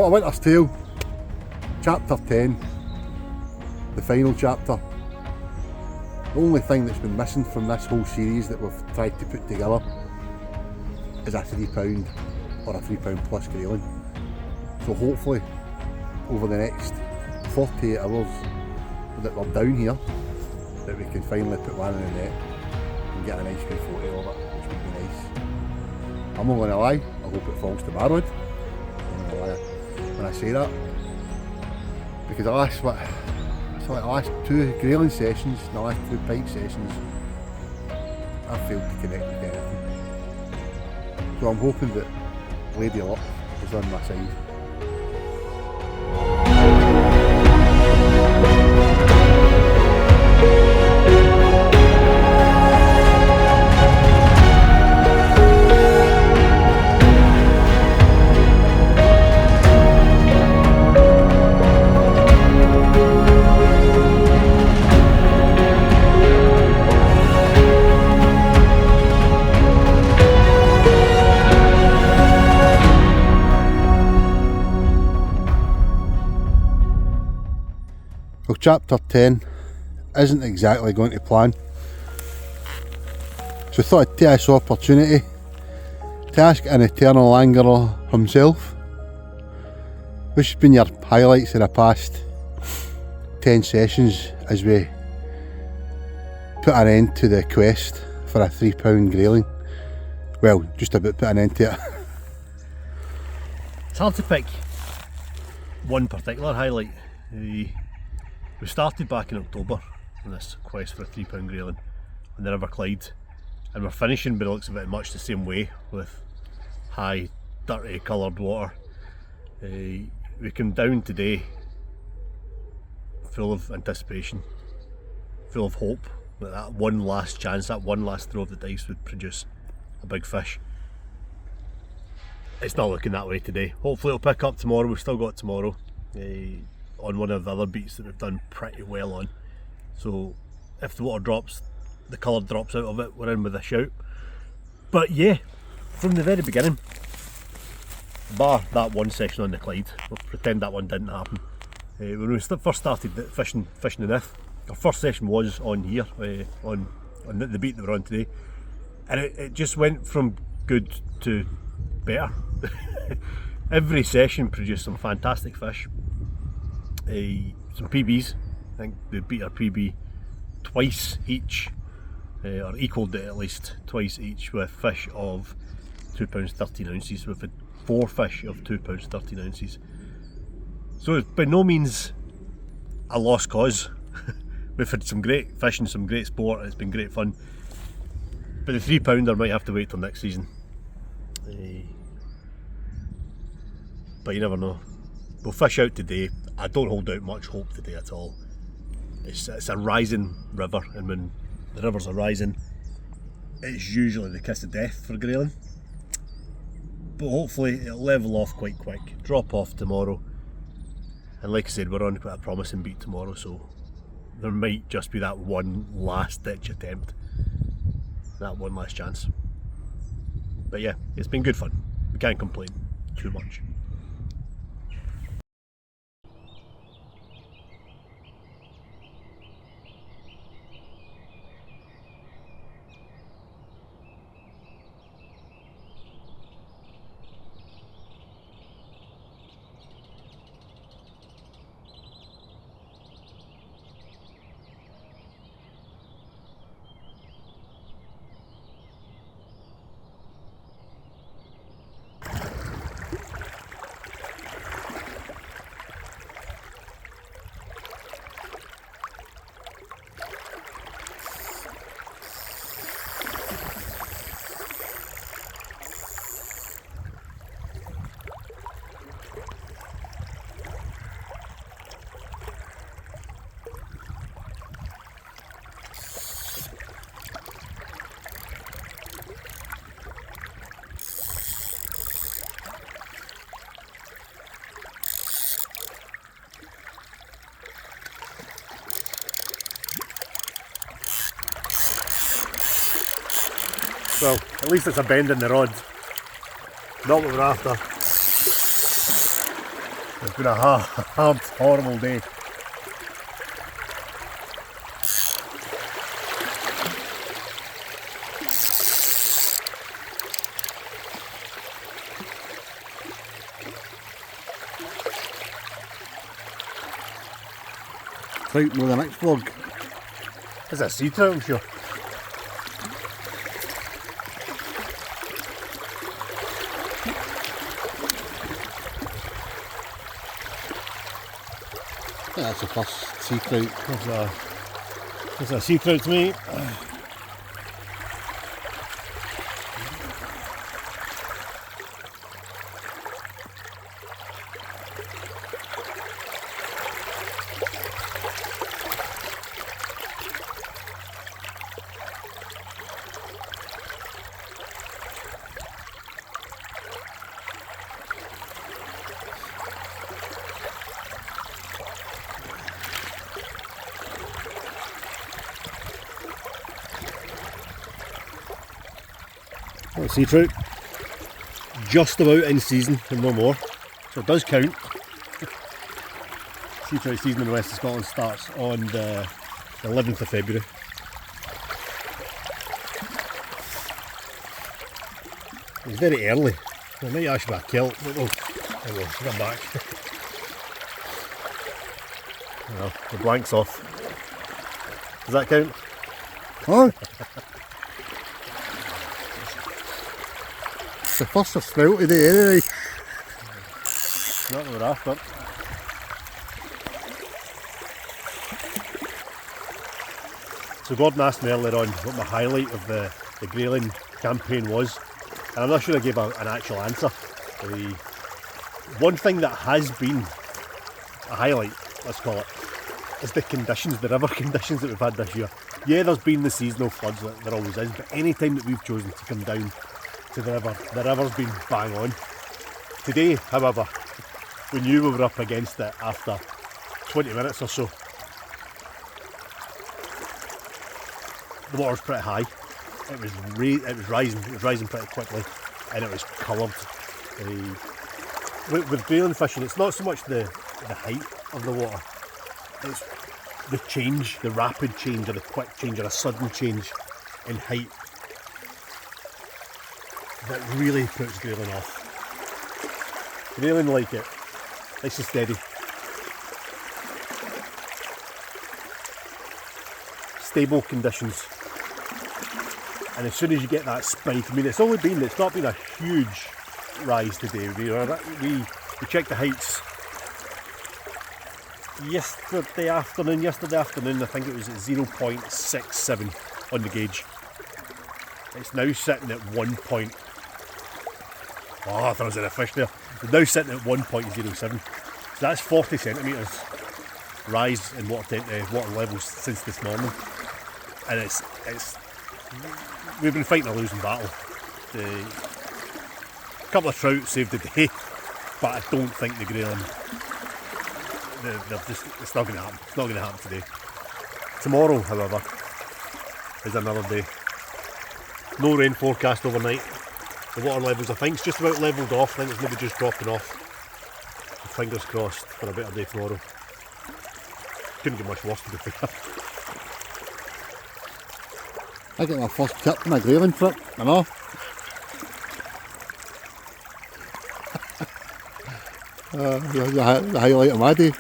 So, A Winter's Tale, Chapter 10, the final chapter. The only thing that's been missing from this whole series that we've tried to put together is a £3 or a £3 plus Grayling. So hopefully over the next 48 hours that we're down here, that we can finally put one in the net and get a nice good photo of it, which would be nice. I'm not going to lie, I hope it falls to Barwood. I'm not going to lie when I say that, because the last two Grayling sessions, the last two pike sessions, I failed to connect with anything. So I'm hoping that Lady Luck is on my side. Well, chapter 10 isn't exactly going to plan, so I thought I'd take this opportunity to ask an eternal angerer himself, which has been your highlights of the past 10 sessions as we put an end to the quest for a £3 Grayling. Well, just about put an end to it. It's hard to pick one particular highlight. We started back in October on this quest for a £3 Grayling on the River Clyde, and we're finishing by the looks of it much the same way, with high, dirty coloured water. We came down today full of anticipation, full of hope that that one last chance, that one last throw of the dice would produce a big fish. It's not looking that way today. Hopefully it'll pick up tomorrow. We've still got tomorrow on one of the other beats that we've done pretty well on. So if the water drops, the colour drops out of it, we're in with a shout. But yeah, from the very beginning, bar that one session on the Clyde, we'll pretend that one didn't happen. When we first started fishing the Nith, our first session was on here, on the beat that we're on today, and it just went from good to better. Every session produced some fantastic fish. Some PBs. I think we beat our PB twice each, or equalled it at least twice each, with fish of £2 13 ounces. We've had 4 fish of £2 13 ounces. So it's by no means a lost cause. We've had some great fish and some great sport, and it's been great fun. But the £3 might have to wait till next season. But you never know. We'll fish out today. I don't hold out much hope today at all. It's a rising river, and when the rivers are rising, it's usually the kiss of death for Grayling. But hopefully it'll level off quite quick, drop off tomorrow, and like I said, we're on to a promising beat tomorrow, so there might just be that one last ditch attempt, that one last chance. But yeah, it's been good fun. We can't complain too much. Well, at least it's a bend in the rod. Not what we're after. It's been a hard, horrible day. Trout with the next vlog. It's a sea trout, I'm sure. Yeah, that's the first sea trout. There's a sea trout to me. Well, sea trout, just about in season and no more, so it does count. Sea trout season in the west of Scotland starts on the 11th of February. It's very early. I might actually be a kilt. Oh, there we go, come back. Well, the blank's off. Does that count? Oh! It's the first of snout today anyway. Not what we're after. So Gordon asked me earlier on what my highlight of the Grayling campaign was, and I'm not sure I gave an actual answer. The one thing that has been a highlight, let's call it, is the conditions, the river conditions that we've had this year. Yeah, there's been the seasonal floods that there always is, but any time that we've chosen to come down to the river's been bang on. Today, however, we knew we were up against it after 20 minutes or so. The water's pretty high. It was rising pretty quickly, and it was coloured. With Grayling fishing, it's not so much the height of the water, it's the change, the rapid change, or the quick change, or a sudden change in height that really puts Grayling off. Grayling like it, nice and steady. Stable conditions. And as soon as you get that spike, I mean it's not been a huge rise today. We checked the heights yesterday afternoon, I think it was at 0.67 on the gauge. It's now sitting at 1 point. Oh, there was a fish there. It's now sitting at 1.07. So that's 40 centimetres rise in water levels since this morning. And it's we've been fighting a losing battle. A couple of trout saved the day, but I don't think the Grayling, it's not going to happen. It's not going to happen today. Tomorrow, however, is another day. No rain forecast overnight. The water levels, I think, it's just about levelled off. I think it's maybe just dropping off. Fingers crossed for a better day tomorrow. Couldn't get much worse, to be fair. I got my first tip on a Grayling trip, I know. The highlight of my day.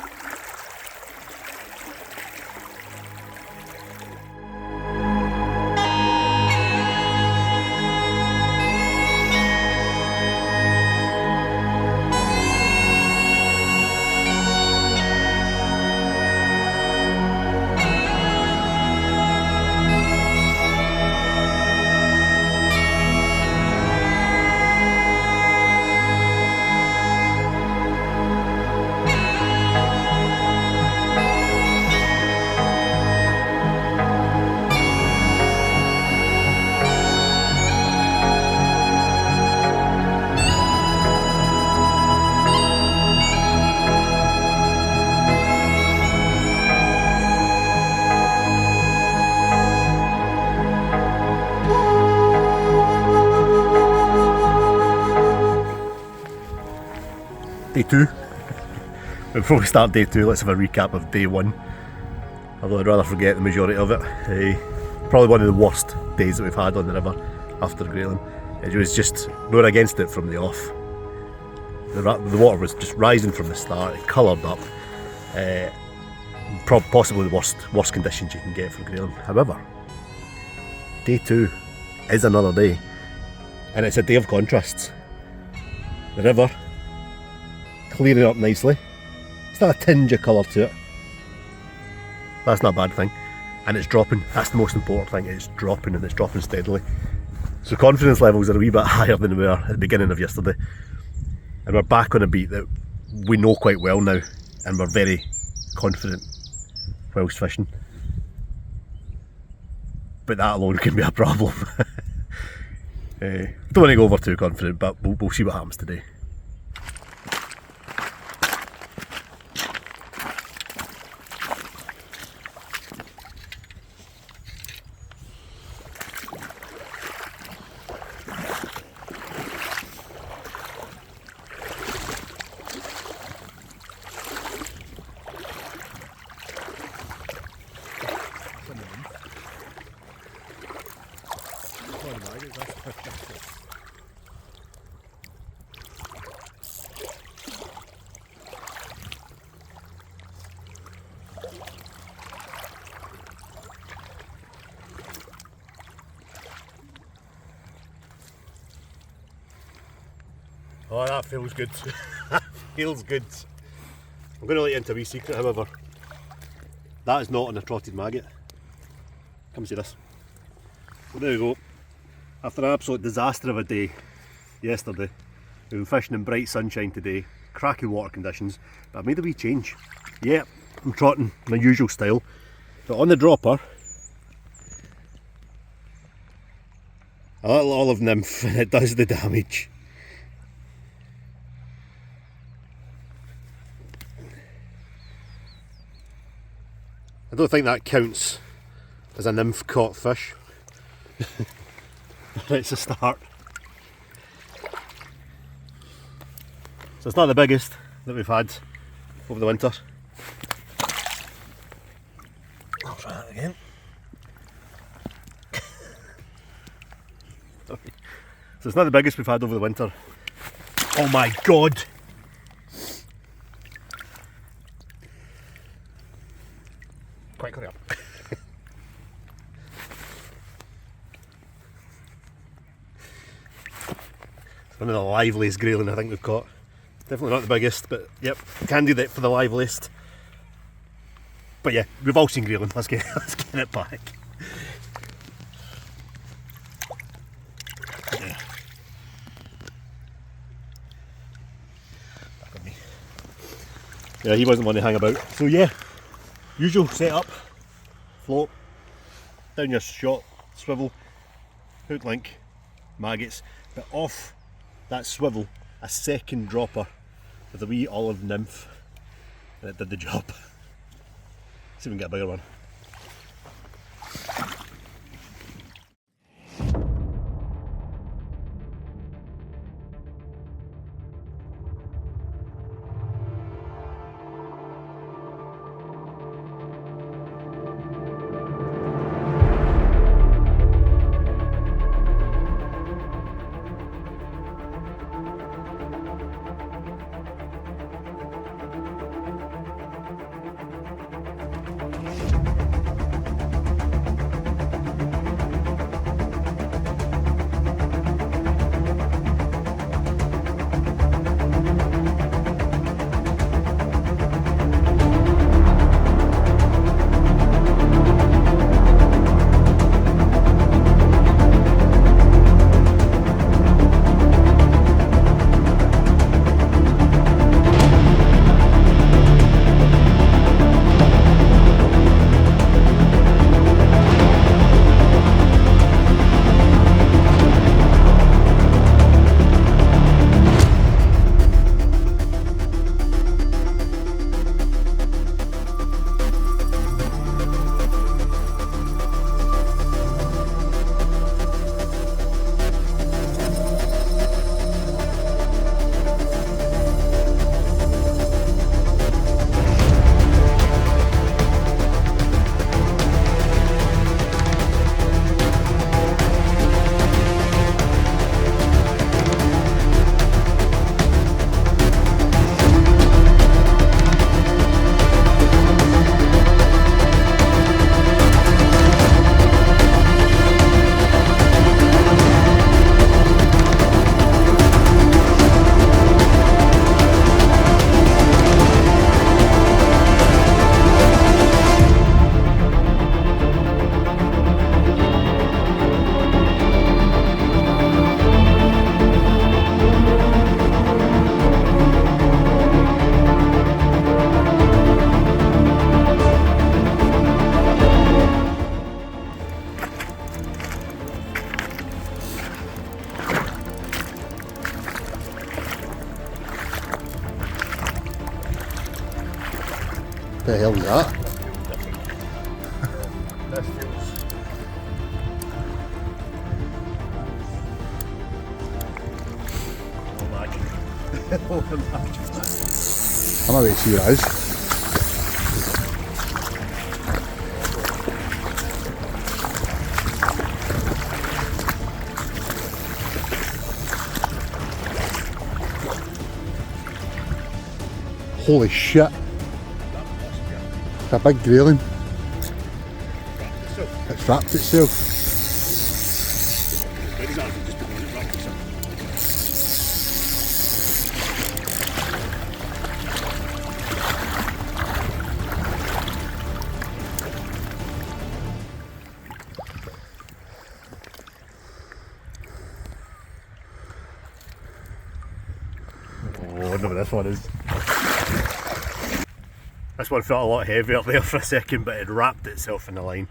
Day 2. Before we start day 2, let's have a recap of day 1. Although I'd rather forget the majority of it. Probably one of the worst days that we've had on the river after Grayling. It was just, we were against it from the off. The water was just rising from the start, it coloured up. Possibly the worst conditions you can get for Grayling. However, day 2 is another day, and it's a day of contrasts. The river clearing up nicely. It's got a tinge of colour to it. That's not a bad thing. And it's dropping. That's the most important thing. It's dropping, and it's dropping steadily. So confidence levels are a wee bit higher than we were at the beginning of yesterday. And we're back on a beat that we know quite well now, and we're very confident whilst fishing. But that alone can be a problem. Don't want to go over too confident, but we'll see what happens today. Oh, that feels good. That feels good. I'm going to let you into a wee secret, however. That is not on a trotted maggot. Come see this. Well, there we go. After an absolute disaster of a day yesterday, we've been fishing in bright sunshine today, cracking water conditions, but I've made a wee change. Yeah, I'm trotting my usual style, but on the dropper, a little olive nymph, and it does the damage. I don't think that counts as a nymph caught fish. But it's a start. So it's not the biggest that we've had over the winter. I'll try that again. Sorry. So it's not the biggest we've had over the winter. Oh my god! Quite hurry up. It's one of the liveliest grayling I think we've caught. Definitely not the biggest, but yep, candidate for the liveliest. But yeah, we've all seen grayling. Let's get it back. Yeah. Back on me. Yeah, he wasn't one to hang about. So yeah. Usual setup, float, down your shot, swivel, hook link, maggots, but off that swivel, a second dropper with a wee olive nymph, and it did the job. See if we can get a bigger one. hell's that? This feels oh magic. Oh magic. I'm gonna wait to see what it is. Holy shit. It's a big grayling. It's wrapped itself. Oh, I wonder what this one is. This one felt a lot heavier there for a second, but it wrapped itself in the line.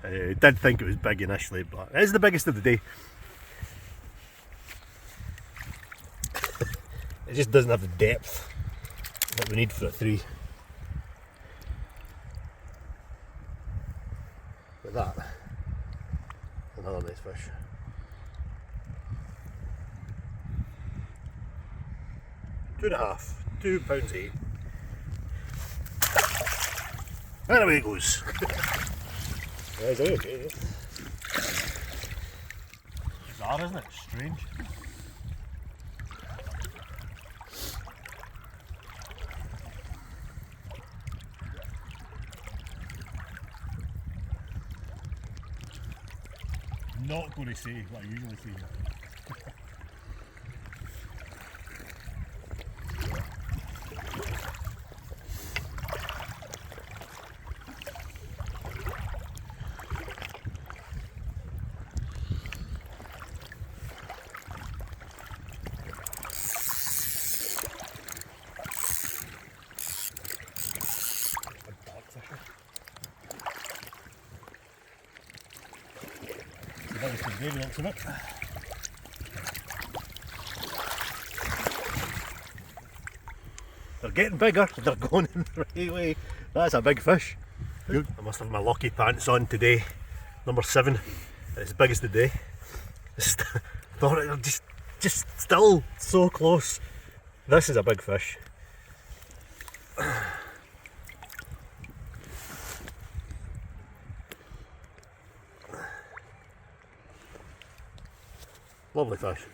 I did think it was big initially, but it is the biggest of the day. It just doesn't have the depth that we need for a 3. But that, another nice fish. £2.5, £2.8. And away it goes. There's it, okay. Bizarre, isn't it? Strange. Not going to say what I usually say. They're getting bigger, they're going in the right way. That's a big fish. Good. I must have my lucky pants on today. Number 7. It's the biggest of the day. Thought it just still so close. This is a big fish. Lovely fish.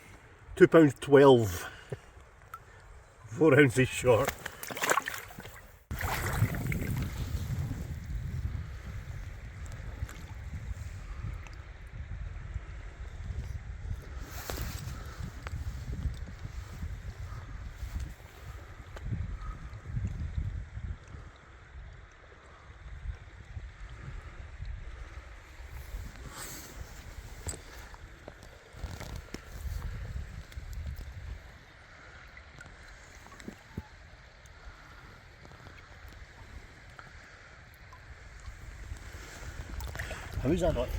£2.12. 4 ounces short. How is that not £3?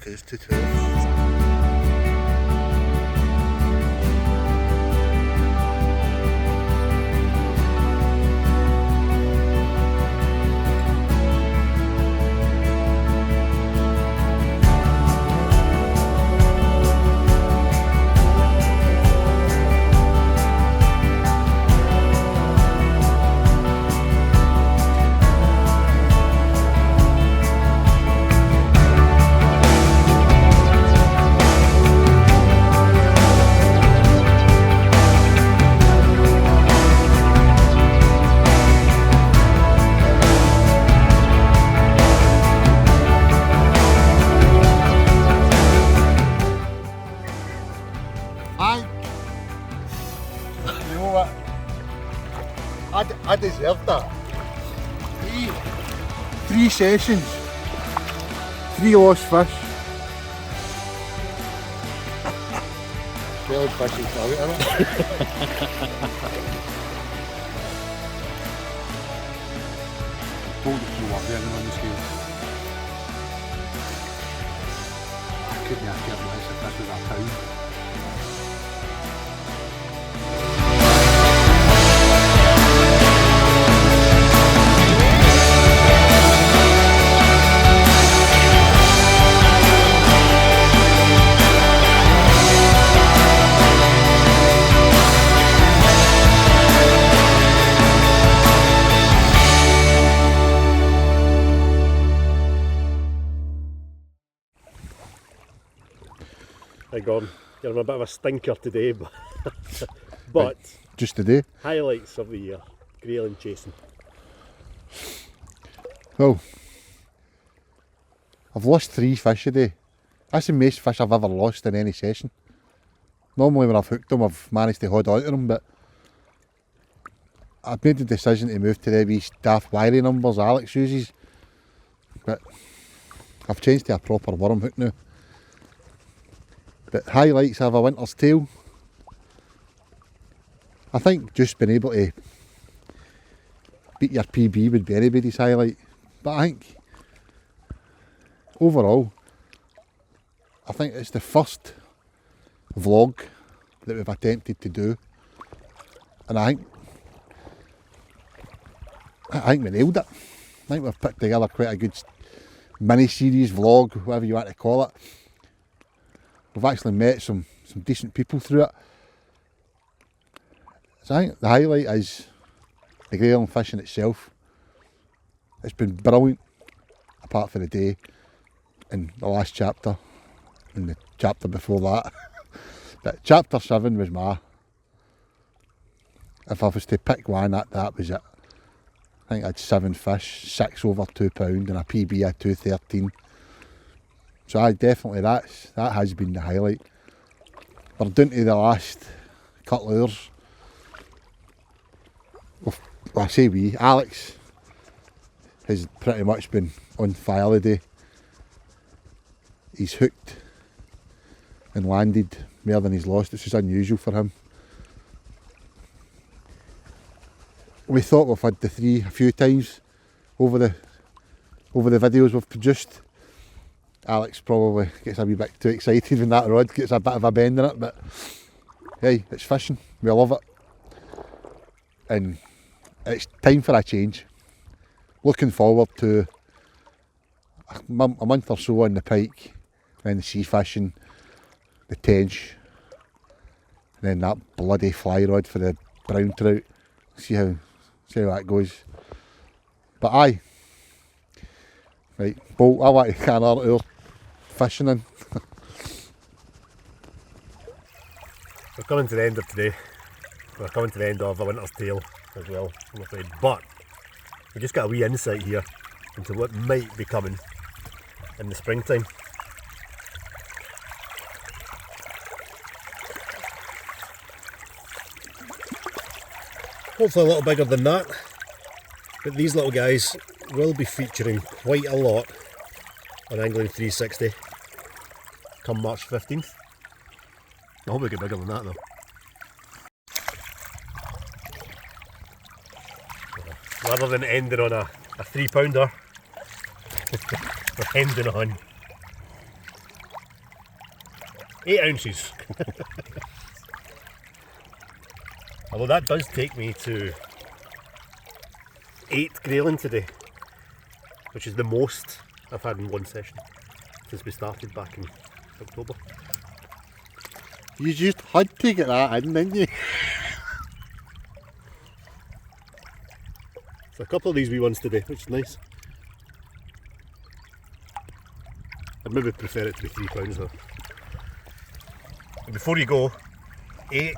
Okay, it's £2.12. I deserved that. 3 sessions, 3 lost fish. Well, fishing out, isn't it? I told it to work there on the scale. I couldn't have kept this if this was a pound. Hi Gordon, you're a bit of a stinker today, but Just today. highlights of the year, Grayling chasing. Well, I've lost 3 fish today. That's the most fish I've ever lost in any session. Normally when I've hooked them I've managed to hold on to them, but I've made the decision to move to the wee daft wiry numbers Alex uses. But I've changed to a proper worm hook now. But highlights of a winter's tale. I think just being able to beat your PB would be anybody's highlight. But I think overall, I think it's the first vlog that we've attempted to do. And I think we nailed it. I think we've put together quite a good mini-series, vlog, whatever you want to call it. We've actually met some decent people through it. So I think the highlight is the Grayling fishing itself. It's been brilliant, apart from the day in the last chapter and the chapter before that. But chapter 7 was if I was to pick one, that was it. I think I had 7 fish, 6 over £2 and a PB at 213. So that has been the highlight. We're down to the last couple of hours. Well, I say Alex has pretty much been on fire today. He's hooked and landed more than he's lost, which is unusual for him. We thought we've had the 3 a few times over the videos we've produced. Alex probably gets a wee bit too excited when that rod gets a bit of a bend in it, but hey, it's fishing, we love it. And it's time for a change. Looking forward to a month or so on the pike, then the sea fishing, the tench, and then that bloody fly rod for the brown trout. See how that goes. But aye, right, Bolt, I want to can our fishing in. We're coming to the end of today. We're coming to the end of a winter's tale as well, I'm afraid. But we just got a wee insight here into what might be coming in the springtime. Hopefully a little bigger than that, but these little guys will be featuring quite a lot on Angling 360 come March 15th. I hope we get bigger than that though. Rather than ending on a 3-pounder, we're ending on 8 ounces. Although that does take me to 8 Grayling today, which is the most I've had in one session since we started back in October. You just had to get that in, didn't you? So a couple of these wee ones today, which is nice. I'd maybe prefer it to be £3 though. And before you go, 8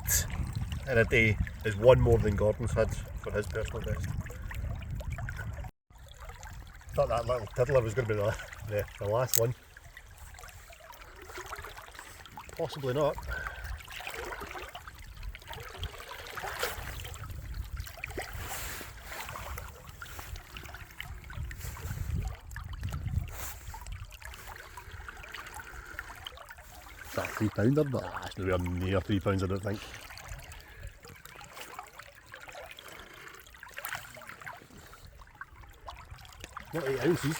in a day is 1 more than Gordon's had for his personal best. Thought that little tiddler was going to be the last one. Possibly not. Is that a 3-pounder? But It's nowhere near £3, I don't think. Not 8 ounces.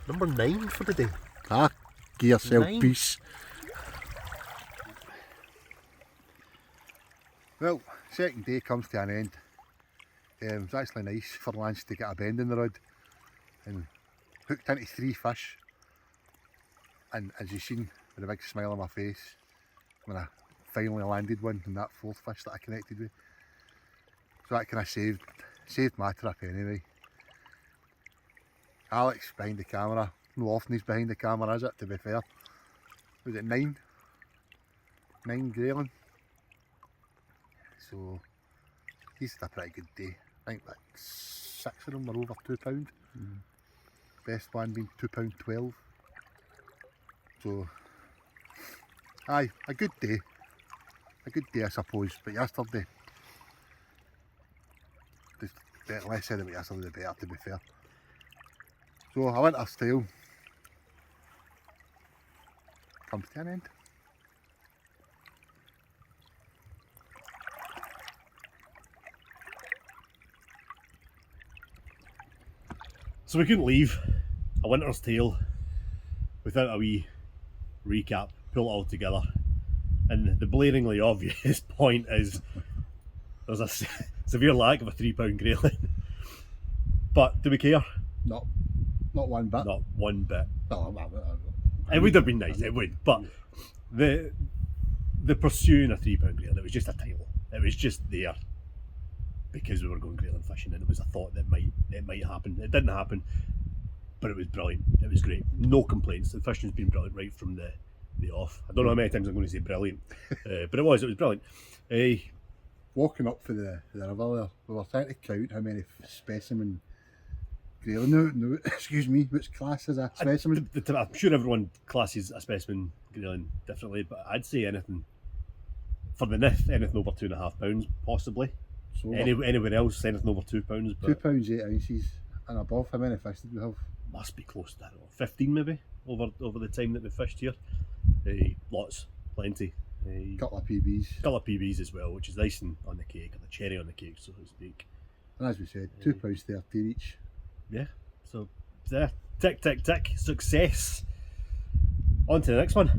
Number 9 for the day. ah, Give yourself 9. peace. Well, second day comes to an end. It was actually nice for Lance to get a bend in the rod and hooked into 3 fish. And as you've seen, with a big smile on my face, when I finally landed one in that 4th fish that I connected with. So that kind of saved my trip anyway. Alex behind the camera, no often he's behind the camera, is it, to be fair? Was it 9? 9 Grayling? So he's had a pretty good day. I think like 6 of them were over £2. Best one being £2.12. So aye, a good day. A good day I suppose, but yesterday, the less said about yesterday the better, to be fair. So I went to style. Comes to an end. So we couldn't leave a winter's tale without a wee recap, pull it all together. And the blaringly obvious point is there's a severe lack of a £3 Grayling. But do we care? Not one bit. Not one bit. No, It would have been nice, it would. But the pursuing a £3 Grayling, it was just a title. It was just there because we were going Grayling fishing, and it was a thought that it might happen. It didn't happen, but it was brilliant. It was great. No complaints. The fishing's been brilliant right from the off. I don't know how many times I'm going to say brilliant, but it was brilliant. Walking up for the river there, we were trying to count how many specimen Grayling. No, excuse me, which class is a specimen? I'm sure everyone classes a specimen Grayling differently, but I'd say anything for the NIF, anything over £2.5 possibly. So Anywhere else, anything over £2. But £2 8 ounces and above. How many fish did we have? must be close to, I don't know, 15 maybe over the time that we fished here. Lots, plenty. Couple of PBs. Couple of PBs as well, which is icing on the cake, or the cherry on the cake, so to speak. And as we said, £2.30 each. Yeah, so there, tick, tick, tick, success. On to the next one.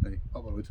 Right, up the road.